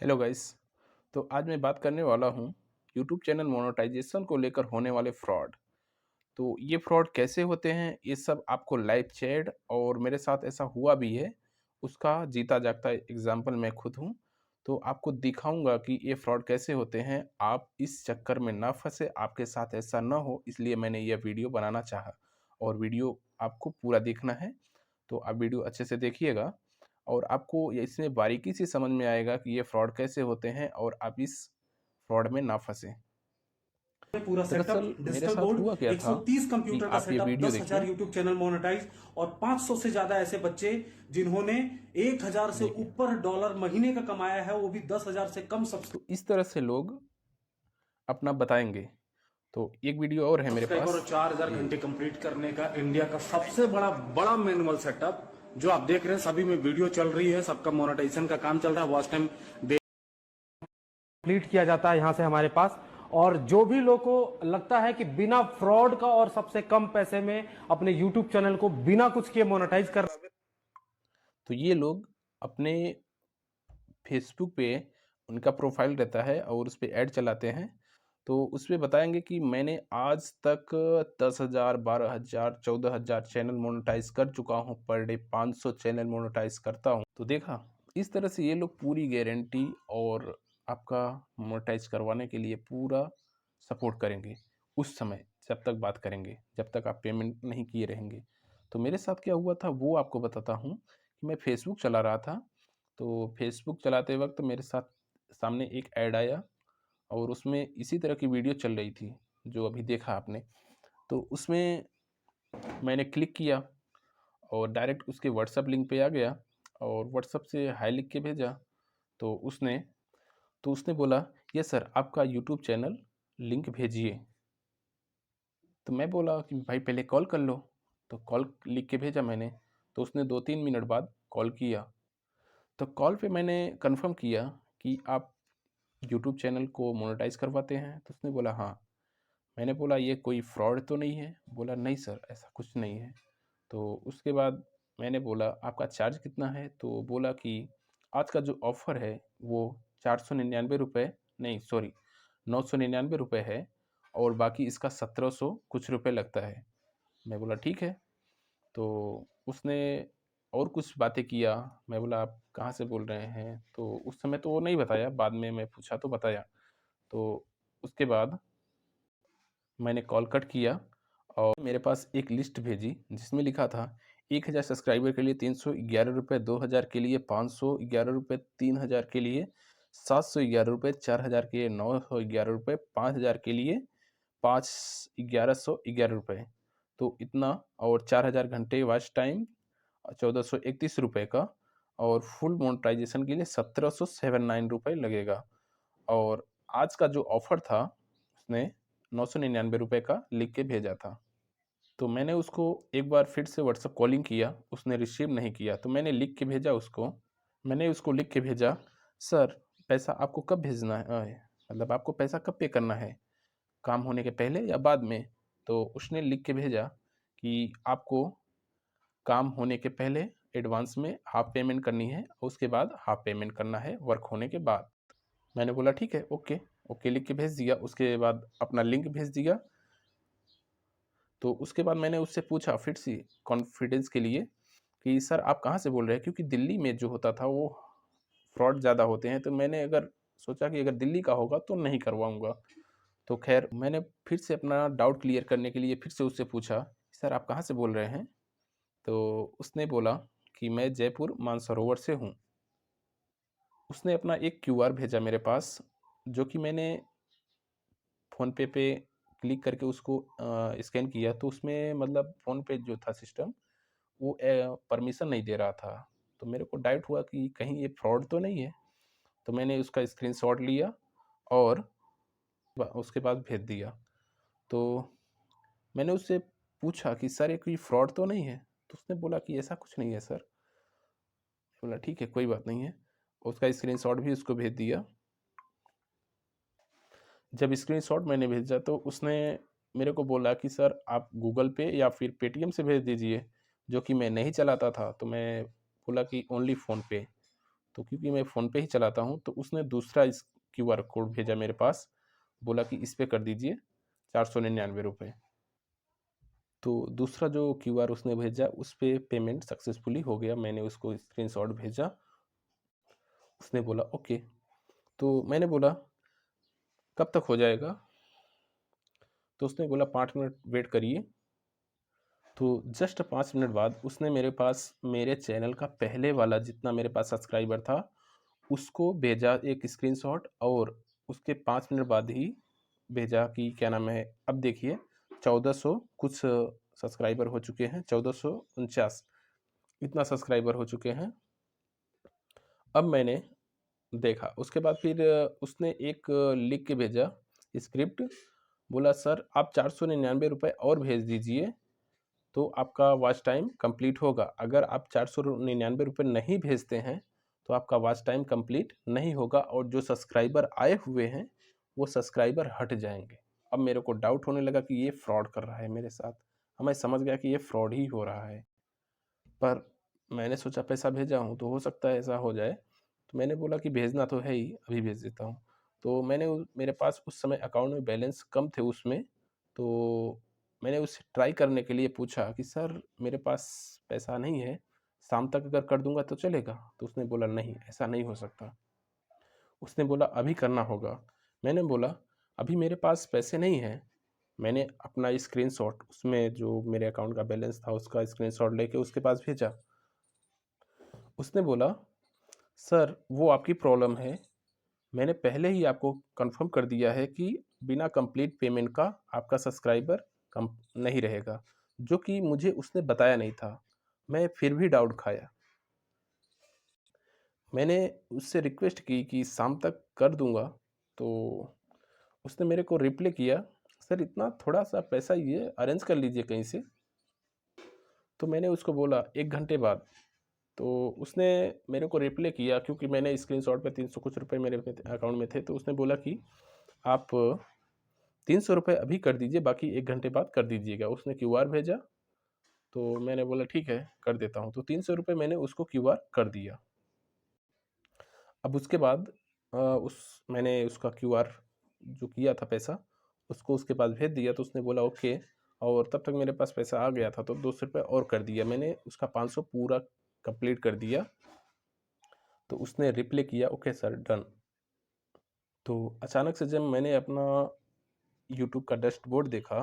Hello guys. तो आज मैं बात करने वाला हूँ यूट्यूब चैनल मोनेटाइजेशन को लेकर होने वाले फ्रॉड। तो ये फ्रॉड कैसे होते हैं, ये सब आपको लाइव चैट और मेरे साथ ऐसा हुआ भी है, उसका जीता जागता एग्जाम्पल मैं खुद हूँ। तो आपको दिखाऊंगा कि ये फ्रॉड कैसे होते हैं। आप इस चक्कर में ना फंसे, आपके साथ ऐसा ना हो, इसलिए मैंने यह वीडियो बनाना चाहा। और वीडियो आपको पूरा देखना है, तो आप वीडियो अच्छे से देखिएगा और आपको ये इसमें बारीकी से समझ में आएगा कि ये फ्रॉड कैसे होते हैं और आप इस फ्रॉड में ना फंसे। पूरा सेटअप दरअसल मेरे डिजिटल साथ बोर्ड हुआ क्या था 130 कि कंप्यूटर का आप ये सेटअप वीडियो 10,000 देखिए। यूट्यूब चैनल मोनेटाइज और 500 से ज्यादा ऐसे बच्चे जिन्होंने 1,000 से देखिए, ऊपर डॉलर महीने का कमाया है, वो भी 10,000 से कम तो इस तरह से लोग अपना बताएंगे। तो एक वीडियो और है मेरे सब्सक्राइबर पास। और 4,000 ये घंटे कंप्लीट करने का इंडिया का सबसे बड़ा बड़ा मैनुअल सेटअप जो आप देख रहे हैं। सभी में वीडियो चल रही है, सबका मोनेटाइजेशन का काम चल रहा है। वॉच टाइम कंप्लीट किया जाता है यहाँ से हमारे पास। और जो भी लोग को लगता है कि बिना फ्रॉड का और सबसे कम पैसे में अपने यूट्यूब चैनल को बिना कुछ किए मोनेटाइज कर, तो ये लोग अपने फेसबुक पे उनका प्रोफाइल रहता है और उस पे ऐड चलाते हैं। तो उस पे बताएंगे कि मैंने आज तक 10,000, 12,000, 14,000 चैनल मोनेटाइज कर चुका हूँ, पर डे 500 चैनल मोनेटाइज करता हूँ। तो देखा, इस तरह से ये लोग पूरी गारंटी और आपका मोनेटाइज करवाने के लिए पूरा सपोर्ट करेंगे उस समय, जब तक बात करेंगे, जब तक आप पेमेंट नहीं किए रहेंगे। तो मेरे साथ क्या हुआ था वो आपको बताता हूँ कि मैं फेसबुक चला रहा था। तो फेसबुक चलाते वक्त मेरे साथ सामने एक ऐड आया और उसमें इसी तरह की वीडियो चल रही थी जो अभी देखा आपने। तो उसमें मैंने क्लिक किया और डायरेक्ट उसके व्हाट्सएप लिंक पे आ गया और व्हाट्सएप से हाय लिख के भेजा। तो उसने बोला, ये सर आपका यूट्यूब चैनल लिंक भेजिए। तो मैं बोला कि भाई पहले कॉल कर लो। तो कॉल लिख के भेजा मैंने। तो उसने 2-3 मिनट बाद कॉल किया। तो कॉल पे मैंने कंफर्म किया कि आप यूट्यूब चैनल को मोनेटाइज करवाते हैं। तो उसने बोला हाँ। मैंने बोला ये कोई फ्रॉड तो नहीं है? बोला नहीं सर, ऐसा कुछ नहीं है। तो उसके बाद मैंने बोला आपका चार्ज कितना है? तो बोला कि आज का जो ऑफ़र है वो 499 रुपये, नहीं सॉरी, 999 रुपये है और बाकी इसका 1700 कुछ रुपये लगता है। मैं बोला ठीक है। तो उसने और कुछ बातें किया। मैं बोला आप कहाँ से बोल रहे हैं? तो उस समय तो वो नहीं बताया, बाद में मैं पूछा तो बताया। तो उसके बाद मैंने कॉल कट किया और मेरे पास एक लिस्ट भेजी जिसमें लिखा था 1,000 सब्सक्राइबर के लिए 311 रुपये, 2,000 के लिए 511 रुपये, 3,000 के लिए 711 रुपये, 4,000 के लिए 911 रुपये, 5,000 के लिए 1,111 रुपये। तो इतना, और 4,000 घंटे वॉच टाइम, 1,431 रुपये का, और फुल मोनेटाइजेशन के लिए 1,779 रुपये लगेगा। और आज का जो ऑफ़र था उसने 999 रुपये का लिख के भेजा था। तो मैंने उसको एक बार फिर से व्हाट्सएप कॉलिंग किया, उसने रिसीव नहीं किया। तो मैंने लिख के भेजा उसको। मैंने उसको लिख के भेजा, सर पैसा आपको कब भेजना है? मतलब आपको पैसा कब पे करना है? काम होने के पहले या बाद में? तो उसने लिख के भेजा कि आपको काम होने के पहले एडवांस में हाफ पेमेंट करनी है और उसके बाद हाफ पेमेंट करना है वर्क होने के बाद। मैंने बोला ठीक है, ओके। ओके लिख के भेज दिया। उसके बाद अपना लिंक भेज दिया। तो उसके बाद मैंने उससे पूछा फिर से कॉन्फिडेंस के लिए कि सर आप कहाँ से बोल रहे हैं? क्योंकि दिल्ली में जो होता था वो फ्रॉड ज़्यादा होते हैं। तो मैंने अगर सोचा कि अगर दिल्ली का होगा तो नहीं करवाऊँगा। तो ख़ैर मैंने फिर से अपना डाउट क्लियर करने के लिए फिर से उससे पूछा, सर आप कहाँ से बोल रहे हैं? तो उसने बोला कि मैं जयपुर मानसरोवर से हूँ। उसने अपना एक क्यूआर भेजा मेरे पास, जो कि मैंने फ़ोनपे पे क्लिक करके उसको स्कैन किया। तो उसमें मतलब फ़ोनपे जो था सिस्टम, वो परमिशन नहीं दे रहा था। तो मेरे को डाउट हुआ कि कहीं ये फ्रॉड तो नहीं है। तो मैंने उसका स्क्रीनशॉट लिया और उसके बाद भेज दिया। तो मैंने उससे पूछा कि सर ये कोई फ्रॉड तो नहीं है? तो उसने बोला कि ऐसा कुछ नहीं है सर। बोला ठीक है, कोई बात नहीं है। उसका स्क्रीनशॉट भी उसको भेज दिया। जब स्क्रीनशॉट मैंने भेजा तो उसने मेरे को बोला कि सर आप गूगल पे या फिर पेटीएम से भेज दीजिए, जो कि मैं नहीं चलाता था। तो मैं बोला कि ओनली फ़ोन पे। तो क्योंकि मैं फ़ोनपे ही चलाता हूँ, तो उसने दूसरा इस क्यूआर कोड भेजा मेरे पास, बोला कि इस पे कर दीजिए ₹499। तो दूसरा जो क्यूआर उसने भेजा उस पे पेमेंट सक्सेसफुली हो गया। मैंने उसको स्क्रीनशॉट भेजा, उसने बोला ओके। तो मैंने बोला कब तक हो जाएगा? तो उसने बोला 5 मिनट वेट करिए। तो जस्ट 5 मिनट बाद उसने मेरे पास मेरे चैनल का पहले वाला जितना मेरे पास सब्सक्राइबर था, उसको भेजा एक स्क्रीनशॉट, और उसके 5 मिनट बाद ही भेजा कि क्या नाम है, अब देखिए 1400 कुछ सब्सक्राइबर हो चुके हैं, 1449 इतना सब्सक्राइबर हो चुके हैं। अब मैंने देखा, उसके बाद फिर उसने एक लिख के भेजा स्क्रिप्ट, बोला सर आप ₹499 और भेज दीजिए तो आपका वॉच टाइम कंप्लीट होगा। अगर आप ₹499 नहीं भेजते हैं तो आपका वॉच टाइम कंप्लीट नहीं होगा, और जो सब्सक्राइबर आए हुए हैं वो सब्सक्राइबर हट जाएंगे। अब मेरे को डाउट होने लगा कि ये फ्रॉड कर रहा है मेरे साथ। अब मैं समझ गया कि ये फ्रॉड ही हो रहा है, पर मैंने सोचा पैसा भेजा हूँ तो हो सकता है ऐसा हो जाए। तो मैंने बोला कि भेजना तो है ही, अभी भेज देता हूँ। तो मेरे पास उस समय अकाउंट में बैलेंस कम थे उसमें, तो मैंने उसे ट्राई करने के लिए पूछा कि सर मेरे पास पैसा नहीं है, शाम तक अगर कर दूंगा तो चलेगा? तो उसने बोला नहीं, ऐसा नहीं हो सकता। उसने बोला अभी करना होगा। मैंने बोला अभी मेरे पास पैसे नहीं हैं। मैंने अपना स्क्रीनशॉट, उसमें जो मेरे अकाउंट का बैलेंस था उसका स्क्रीनशॉट लेके उसके पास भेजा। उसने बोला सर वो आपकी प्रॉब्लम है, मैंने पहले ही आपको कंफर्म कर दिया है कि बिना कंप्लीट पेमेंट का आपका सब्सक्राइबर कम नहीं रहेगा, जो कि मुझे उसने बताया नहीं था। मैं फिर भी डाउट खाया। मैंने उससे रिक्वेस्ट की कि शाम तक कर दूंगा, तो उसने मेरे को रिप्लाई किया सर इतना थोड़ा सा पैसा ये अरेंज कर लीजिए कहीं से। तो मैंने उसको बोला 1 घंटे बाद। तो उसने मेरे को रिप्लाई किया, क्योंकि मैंने स्क्रीनशॉट पे 300 कुछ रुपए मेरे अकाउंट में थे, तो उसने बोला कि आप 300 रुपये अभी कर दीजिए, बाकी 1 घंटे बाद कर दीजिएगा। उसने क्यूआर भेजा, तो मैंने बोला ठीक है कर देता हूँ। तो 300 रुपये मैंने उसको क्यूआर कर दिया। अब उसके बाद मैंने उसका क्यूआर जो किया था पैसा, उसको उसके पास भेज दिया, तो उसने बोला ओके। और तब तक मेरे पास पैसा आ गया था, तो 200 रुपये और कर दिया। मैंने उसका 500 पूरा कंप्लीट कर दिया। तो उसने रिप्लाई किया ओके सर डन। तो अचानक से जब मैंने अपना यूट्यूब का डैशबोर्ड देखा,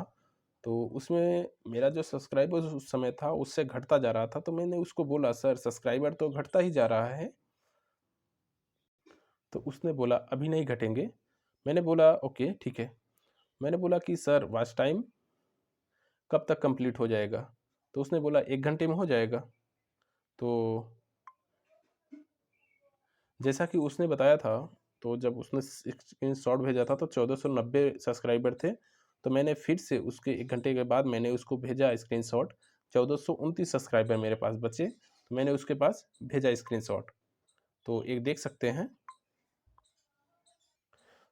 तो उसमें मेरा जो सब्सक्राइबर उस समय था उससे घटता जा रहा था। तो मैंने उसको बोला सर सब्सक्राइबर तो घटता ही जा रहा है। तो उसने बोला अभी नहीं घटेंगे। मैंने बोला ओके ठीक है। मैंने बोला कि सर वॉच टाइम कब तक कंप्लीट हो जाएगा? तो उसने बोला 1 घंटे में हो जाएगा। तो जैसा कि उसने बताया था, तो जब उसने स्क्रीनशॉट भेजा था तो 1490 सब्सक्राइबर थे। तो मैंने फिर से उसके 1 घंटे के बाद मैंने उसको भेजा स्क्रीनशॉट, 1429 सब्सक्राइबर मेरे पास बचे, तो मैंने उसके पास भेजा स्क्रीनशॉट। तो एक देख सकते हैं,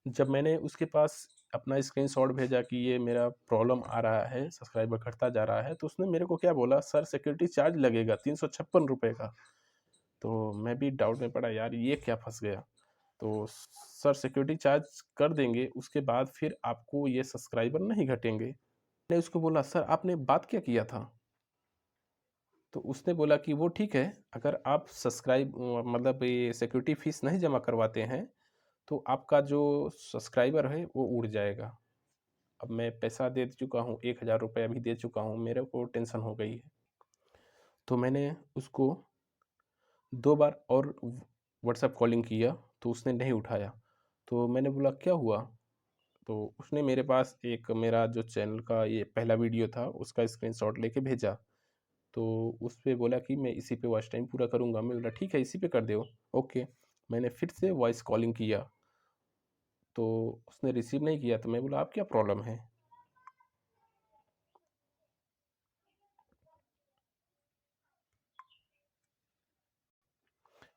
जब मैंने उसके पास अपना स्क्रीनशॉट भेजा कि ये मेरा प्रॉब्लम आ रहा है, सब्सक्राइबर घटता जा रहा है, तो उसने मेरे को क्या बोला, सर सिक्योरिटी चार्ज लगेगा 356 रुपये का। तो मैं भी डाउट में पड़ा, यार ये क्या फंस गया। तो सर सिक्योरिटी चार्ज कर देंगे, उसके बाद फिर आपको ये सब्सक्राइबर नहीं घटेंगे। मैंने उसको बोला सर आपने बात क्या किया था? तो उसने बोला कि वो ठीक है, अगर आप मतलब ये सिक्योरिटी फीस नहीं जमा करवाते हैं तो आपका जो सब्सक्राइबर है वो उड़ जाएगा। अब मैं पैसा दे चुका हूँ, 1000 रुपये अभी दे चुका हूँ, मेरे को टेंशन हो गई है। तो मैंने उसको 2 बार और व्हाट्सएप कॉलिंग किया, तो उसने नहीं उठाया। तो मैंने बोला क्या हुआ? तो उसने मेरे पास एक मेरा जो चैनल का ये पहला वीडियो था उसका स्क्रीनशॉट लेके भेजा। तो उस पे बोला कि मैं इसी पे वॉच टाइम पूरा करूँगा। मैं बोला ठीक है इसी पे कर दो। ओके। मैंने फिर से वॉइस कॉलिंग किया, तो उसने रिसीव नहीं किया। तो मैं बोला आप क्या प्रॉब्लम है?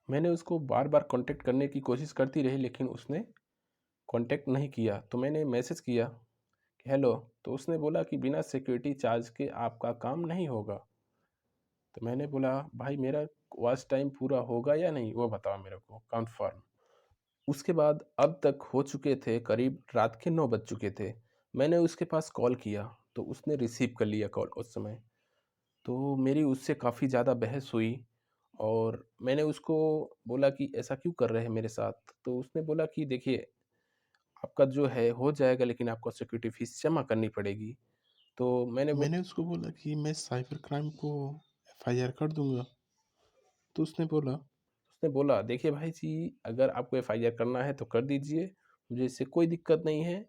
मैंने उसको बार बार कांटेक्ट करने की कोशिश करती रही, लेकिन उसने कांटेक्ट नहीं किया। तो मैंने मैसेज किया कि हेलो। तो उसने बोला कि बिना सिक्योरिटी चार्ज के आपका काम नहीं होगा। तो मैंने बोला भाई मेरा वॉच टाइम पूरा होगा या नहीं वो बताओ मेरे को कन्फर्म। उसके बाद अब तक हो चुके थे करीब रात के 9 बज चुके थे। मैंने उसके पास कॉल किया तो उसने रिसीव कर लिया कॉल उस समय। तो मेरी उससे काफ़ी ज़्यादा बहस हुई और मैंने उसको बोला कि ऐसा क्यों कर रहे हैं मेरे साथ? तो उसने बोला कि देखिए, आपका जो है हो जाएगा लेकिन आपको सिक्योरिटी फ़ीस जमा करनी पड़ेगी। तो मैंने उसको बोला कि मैं साइबर क्राइम को एफआईआर कर दूँगा, तो उसने बोला देखिए भाई जी, अगर आपको एफआईआर करना है तो कर दीजिए, मुझे इससे कोई दिक्कत नहीं है।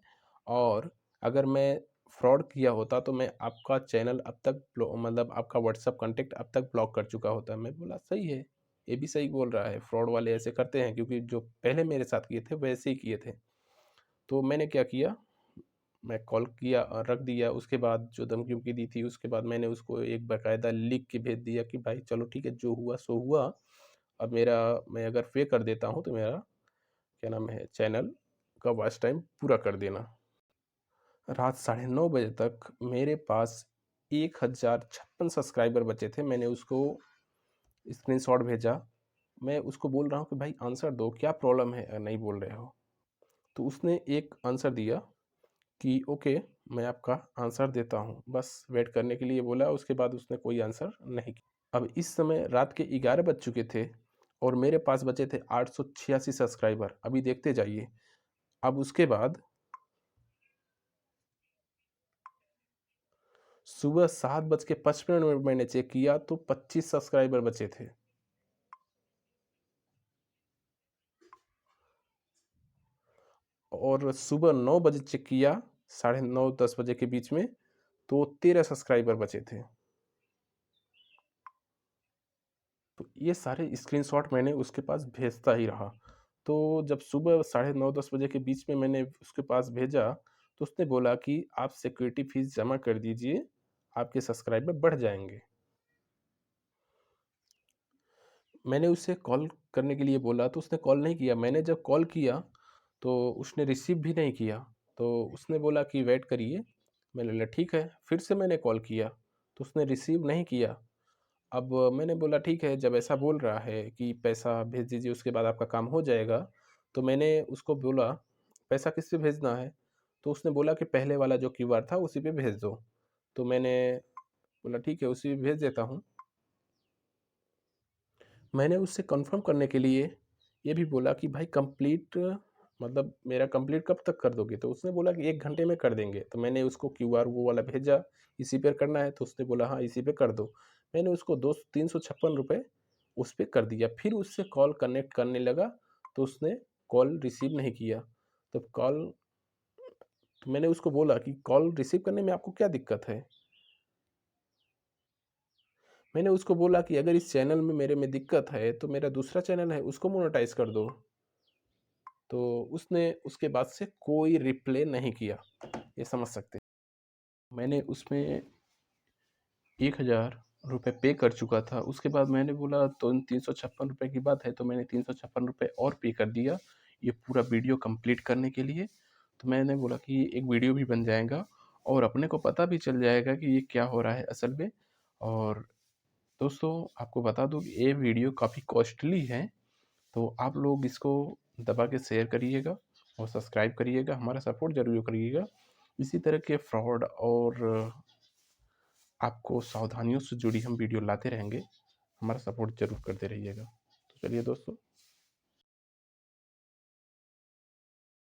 और अगर मैं फ्रॉड किया होता तो मैं आपका चैनल अब तक मतलब आपका व्हाट्सअप कांटेक्ट अब तक ब्लॉक कर चुका होता। मैं बोला सही है, ये भी सही बोल रहा है, फ्रॉड वाले ऐसे करते हैं क्योंकि जो पहले मेरे साथ किए थे वैसे ही किए थे। तो मैंने क्या किया, मैं कॉल किया और रख दिया। उसके बाद जो धमकी-वमकी दी थी उसके बाद मैंने उसको एक बाकायदा लिख के भेज दिया कि भाई चलो ठीक है, जो हुआ सो हुआ। अब मेरा, मैं अगर पे कर देता हूँ तो मेरा क्या नाम है, चैनल का वॉच टाइम पूरा कर देना। रात 9:30 बजे तक मेरे पास 1056 सब्सक्राइबर बचे थे। मैंने उसको स्क्रीनशॉट भेजा। मैं उसको बोल रहा हूँ कि भाई आंसर दो, क्या प्रॉब्लम है अगर नहीं बोल रहे हो? तो उसने एक आंसर दिया कि ओके, मैं आपका आंसर देता हूँ। बस वेट करने के लिए बोला, उसके बाद उसने कोई आंसर नहीं किया। अब इस समय रात के 11 बज चुके थे और मेरे पास बचे थे 886 सब्सक्राइबर। अभी देखते जाइए। अब उसके बाद सुबह 7:55 में मैंने चेक किया तो 25 सब्सक्राइबर बचे थे। और सुबह 9 बजे चेक किया, साढ़े 9-10 बजे के बीच में, तो 13 सब्सक्राइबर बचे थे। तो ये सारे स्क्रीनशॉट मैंने उसके पास भेजता ही रहा। तो जब सुबह साढ़े 9-10 बजे के बीच में मैंने उसके पास भेजा, तो उसने बोला कि आप सिक्योरिटी फ़ीस जमा कर दीजिए, आपके सब्सक्राइबर बढ़ जाएँगे। मैंने उसे कॉल करने के लिए बोला तो उसने कॉल नहीं किया। मैंने जब कॉल किया तो उसने रिसीव भी नहीं किया। तो उसने बोला कि वेट करिए। मैंने बोला ठीक है। फिर से मैंने कॉल किया तो उसने रिसीव नहीं किया। अब मैंने बोला ठीक है, जब ऐसा बोल रहा है कि पैसा भेज दीजिए उसके बाद आपका काम हो जाएगा, तो मैंने उसको बोला पैसा किस पे भेजना है? तो उसने बोला कि पहले वाला जो क्यूआर था उसी पे भेज दो। तो मैंने बोला ठीक है, उसी पे भेज देता हूँ। मैंने उससे कन्फर्म करने के लिए ये भी बोला कि भाई कंप्लीट, मतलब मेरा कंप्लीट कब तक कर दोगे? तो उसने बोला कि 1 घंटे में कर देंगे। तो मैंने उसको क्यूआर वो वाला भेजा, इसी पे करना है? तो उसने बोला हाँ, इसी पे कर दो। मैंने उसको 2 ₹356 उस पे कर दिया। फिर उससे कॉल कनेक्ट करने लगा तो उसने कॉल रिसीव नहीं किया। तो मैंने उसको बोला कि कॉल रिसीव करने में आपको क्या दिक्कत है? मैंने उसको बोला कि अगर इस चैनल में मेरे में दिक्कत है तो मेरा दूसरा चैनल है उसको मोनेटाइज़ कर दो। तो उसने उसके बाद से कोई रिप्लाई नहीं किया, ये समझ सकते हैं। मैंने उसमें ₹1000 पे कर चुका था। उसके बाद मैंने बोला तो ₹356 की बात है तो मैंने ₹356 और पे कर दिया, ये पूरा वीडियो कंप्लीट करने के लिए। तो मैंने बोला कि एक वीडियो भी बन जाएगा और अपने को पता भी चल जाएगा कि ये क्या हो रहा है असल में। और दोस्तों, आपको बता दूँ कि ये वीडियो काफ़ी कॉस्टली है, तो आप लोग इसको दबा के शेयर करिएगा और सब्सक्राइब करिएगा, हमारा सपोर्ट ज़रूर करिएगा। इसी तरह के फ्रॉड और आपको सावधानियों से जुड़ी हम वीडियो लाते रहेंगे, हमारा सपोर्ट ज़रूर करते रहिएगा। तो चलिए दोस्तों,